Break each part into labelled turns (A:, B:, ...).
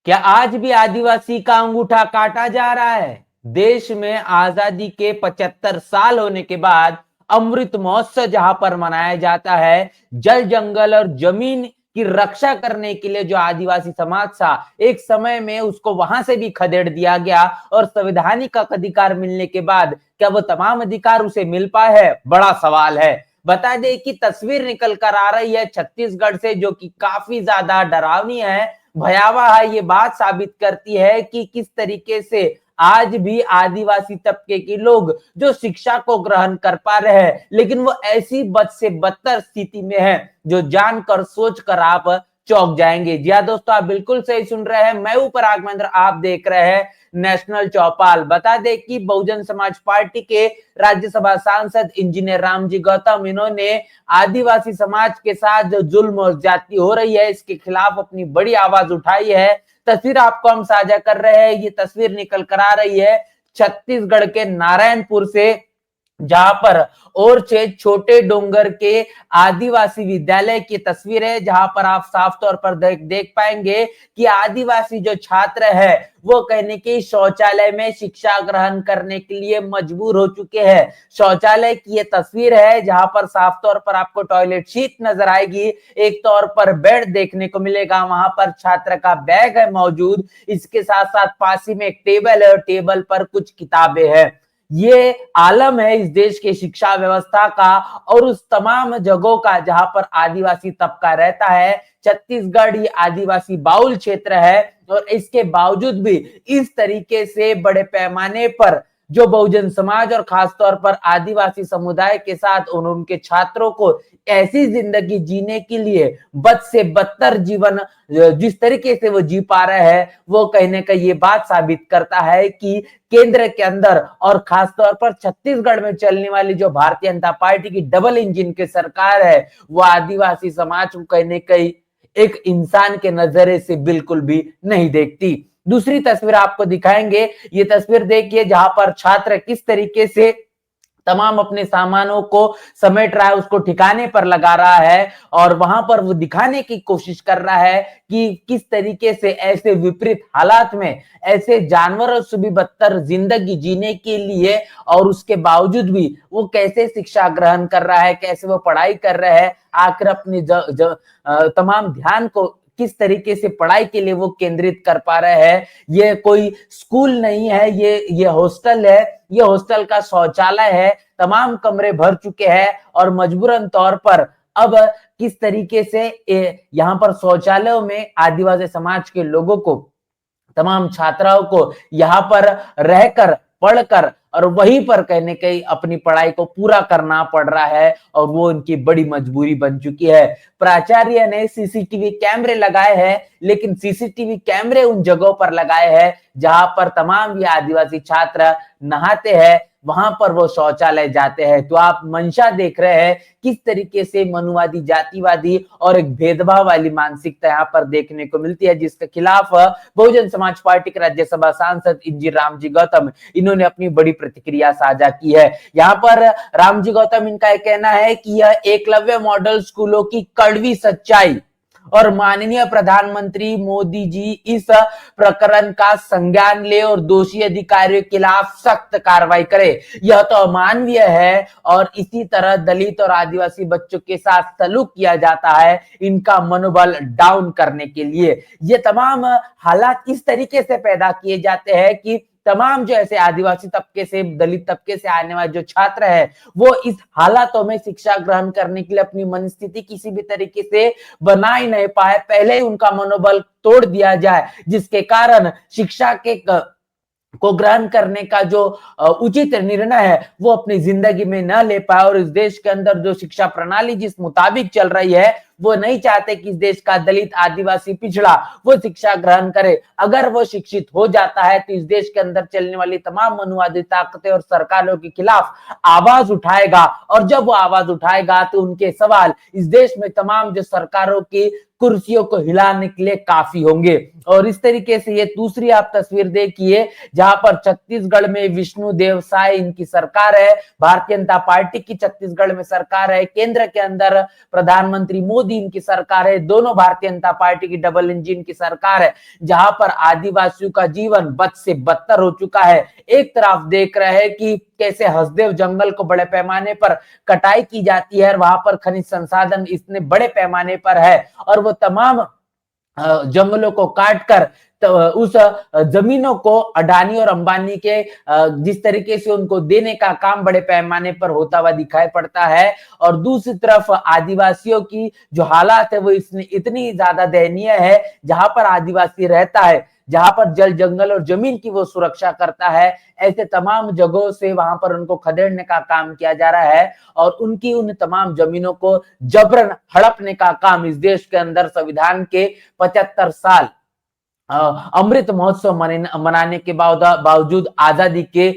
A: क्या आज भी आदिवासी का अंगूठा काटा जा रहा है? देश में आजादी के 75 साल होने के बाद अमृत महोत्सव जहां पर मनाया जाता है, जल जंगल और जमीन की रक्षा करने के लिए जो आदिवासी समाज था, एक समय में उसको वहां से भी खदेड़ दिया गया और संवैधानिक अधिकार मिलने के बाद क्या वो तमाम अधिकार उसे मिल पाए है? बड़ा सवाल है। बता दें कि तस्वीर निकल कर आ रही है छत्तीसगढ़ से, जो कि काफी ज्यादा डरावनी है, भयावह है। ये बात साबित करती है कि किस तरीके से आज भी आदिवासी तबके के लोग जो शिक्षा को ग्रहण कर पा रहे हैं, लेकिन वो ऐसी बद से बदतर स्थिति में है जो जानकर सोचकर आप चौंक जाएंगे। जी हाँ दोस्तों, आप बिल्कुल सही सुन रहे हैं। मैं हूं पराग महेंद्र, आप देख रहे हैं नेशनल चौपाल। बता दें कि बहुजन समाज पार्टी के राज्यसभा सांसद इंजीनियर रामजी गौतम, इन्होंने आदिवासी समाज के साथ जो जुल्म और ज्यादती हो रही है, इसके खिलाफ अपनी बड़ी आवाज उठाई है। तस्वीर आपको हम साझा कर रहे हैं। ये तस्वीर निकल कर आ रही है छत्तीसगढ़ के नारायणपुर से, जहां पर और छोटे डोंगर के आदिवासी विद्यालय की तस्वीर है, जहां पर आप साफ तौर पर देख पाएंगे कि आदिवासी जो छात्र है वो कहने की शौचालय में शिक्षा ग्रहण करने के लिए मजबूर हो चुके हैं। शौचालय की ये तस्वीर है जहां पर साफ तौर पर आपको टॉयलेट सीट नजर आएगी, एक तौर पर बेड देखने को मिलेगा, वहां पर छात्र का बैग है मौजूद, इसके साथ साथ पास ही में एक टेबल है और टेबल पर कुछ किताबें हैं। ये आलम है इस देश के शिक्षा व्यवस्था का और उस तमाम जगहों का जहां पर आदिवासी तबका रहता है। छत्तीसगढ़ ये आदिवासी बाहुल क्षेत्र है और इसके बावजूद भी इस तरीके से बड़े पैमाने पर जो बहुजन समाज और खासतौर पर आदिवासी समुदाय के साथ उनके छात्रों को ऐसी जिंदगी जीने के लिए बद से बदतर जीवन जिस तरीके से वो जी पा रहे हैं, वो कहने का ये बात साबित करता है कि केंद्र के अंदर और खासतौर पर छत्तीसगढ़ में चलने वाली जो भारतीय जनता पार्टी की डबल इंजन की सरकार है, वो आदिवासी समाज को कहने का एक इंसान के नजरे से बिल्कुल भी नहीं देखती। दूसरी तस्वीर आपको दिखाएंगे। ये तस्वीर देखिए जहां पर छात्र किस तरीके से तमाम अपने सामानों को समेट रहा है, उसको ठिकाने पर लगा रहा है और वहां पर वो दिखाने की कोशिश कर रहा है कि किस तरीके से ऐसे विपरीत हालात में ऐसे जानवरों से भी बदतर जिंदगी जीने के लिए और उसके बावजूद भी वो कैसे शिक्षा ग्रहण कर रहा है, कैसे वो पढ़ाई कर रहा है, आखिर अपनी तमाम ध्यान को किस तरीके से पढ़ाई के लिए वो केंद्रित कर पा रहे हैं। ये कोई स्कूल नहीं है, ये हॉस्टल है, ये हॉस्टल का शौचालय है, तमाम कमरे भर चुके हैं और मजबूरन तौर पर अब किस तरीके से यहाँ पर शौचालयों में आदिवासी समाज के लोगों को, तमाम छात्राओं को यहाँ पर रहकर पढ़कर और वहीं पर कहने कहीं अपनी पढ़ाई को पूरा करना पड़ रहा है और वो उनकी बड़ी मजबूरी बन चुकी है। प्राचार्य ने सीसीटीवी कैमरे लगाए हैं, लेकिन सीसीटीवी कैमरे उन जगहों पर लगाए हैं जहां पर तमाम ये आदिवासी छात्र नहाते हैं, वहां पर वो शौचालय जाते हैं। तो आप मंशा देख रहे हैं किस तरीके से मनुवादी, जातिवादी और एक भेदभाव वाली मानसिकता यहाँ पर देखने को मिलती है, जिसके खिलाफ बहुजन समाज पार्टी के राज्यसभा सांसद इंजीनियर रामजी गौतम, इन्होंने अपनी बड़ी प्रतिक्रिया साझा की है। यहाँ पर रामजी गौतम, इनका कहना है कि यह एकलव्य मॉडल स्कूलों की कड़वी सच्चाई और माननीय प्रधानमंत्री मोदी जी इस प्रकरण का संज्ञान ले और दोषी अधिकारियों के खिलाफ सख्त कार्रवाई करे। यह तो अमानवीय है और इसी तरह दलित और आदिवासी बच्चों के साथ सलूक किया जाता है इनका मनोबल डाउन करने के लिए। ये तमाम हालात इस तरीके से पैदा किए जाते हैं कि तमाम जो ऐसे आदिवासी तबके से, दलित तबके से आने वाले जो छात्र है, वो इस हालातों में शिक्षा ग्रहण करने के लिए अपनी मनस्थिति किसी भी तरीके से बना ही नहीं पाए, पहले ही उनका मनोबल तोड़ दिया जाए, जिसके कारण शिक्षा के को ग्रहण करने का जो उचित निर्णय है वो अपनी जिंदगी में न ले पाए। और इस देश के अंदर जो शिक्षा प्रणाली जिस मुताबिक चल रही है, वो नहीं चाहते कि इस देश का दलित, आदिवासी, पिछड़ा वो शिक्षा ग्रहण करे। अगर वो शिक्षित हो जाता है तो इस देश के अंदर चलने वाली तमाम मनुवादी ताकतें और सरकारों के खिलाफ आवाज उठाएगा और जब वो आवाज उठाएगा तो उनके सवाल इस देश में तमाम जो सरकारों की कुर्सियों को हिलाने के लिए काफी होंगे। और इस तरीके से ये दूसरी आप तस्वीर देखिए, जहां पर छत्तीसगढ़ में विष्णुदेव साय इनकी सरकार है, भारतीय जनता पार्टी की छत्तीसगढ़ में सरकार है, केंद्र के अंदर प्रधानमंत्री मोदी इनकी सरकार है, दोनों भारतीय जनता पार्टी की डबल इंजन की सरकार है, जहां पर आदिवासियों का जीवन बद से बदतर हो चुका है। एक तरफ देख रहे हैं कि कैसे हसदेव जंगल को बड़े पैमाने पर कटाई की जाती है और वहां पर खनिज संसाधन इतने बड़े पैमाने पर है, और वो तमाम जंगलों को काटकर तो उस जमीनों को अडानी और अंबानी के जिस तरीके से उनको देने का काम बड़े पैमाने पर होता हुआ दिखाई पड़ता है। और दूसरी तरफ आदिवासियों की जो हालात है वो इतनी ज्यादा दयनीय है, जहां पर आदिवासी रहता है, जहां पर जल जंगल और जमीन की वो सुरक्षा करता है, ऐसे तमाम जगहों से वहां पर उनको खदेड़ने का काम किया जा रहा है और उनकी उन तमाम जमीनों को जबरन हड़पने का काम इस देश के अंदर संविधान के 75 साल अमृत महोत्सव मनाने के बावजूद आजादी के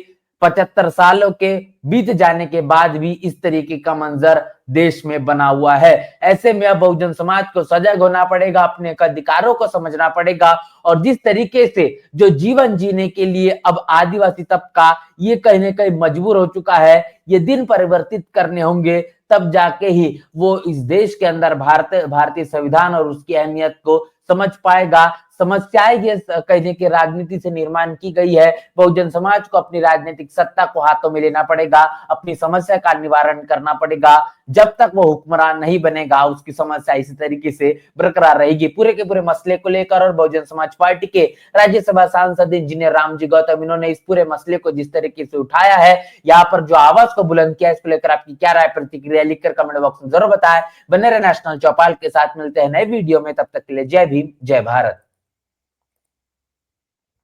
A: 75 सालों के बीत जाने के बाद भी इस तरीके का मंजर देश में बना हुआ है। ऐसे में अब बहुजन समाज को सजग होना पड़ेगा, अपने अधिकारों को समझना पड़ेगा, और जिस तरीके से जो जीवन जीने के लिए अब आदिवासी तबका ये कहीं ना कहीं मजबूर हो चुका है, ये दिन परिवर्तित करने होंगे, तब जाके ही वो इस देश के अंदर भारतीय संविधान और उसकी अहमियत को समझ पाएगा। समस्याएं ये कहने की राजनीति से निर्माण की गई है, बहुजन समाज को अपनी राजनीतिक सत्ता को हाथों में लेना पड़ेगा, अपनी समस्या का निवारण करना पड़ेगा। जब तक वो हुक्मरान नहीं बनेगा उसकी समस्या इसी तरीके से बरकरार रहेगी। पूरे के पूरे मसले को लेकर और बहुजन समाज पार्टी के राज्यसभा सांसद इंजीनियर रामजी गौतम इन्होंने इस पूरे मसले को जिस तरीके से उठाया है, यहाँ पर जो आवाज को बुलंद किया, इसको लेकर आपकी क्या राय प्रतिक्रिया लिखकर कमेंट बॉक्स में जरूर बताएं। बने रहे नेशनल चौपाल के साथ, मिलते हैं नए वीडियो में, तब तक के लिए जय भीम जय भारत।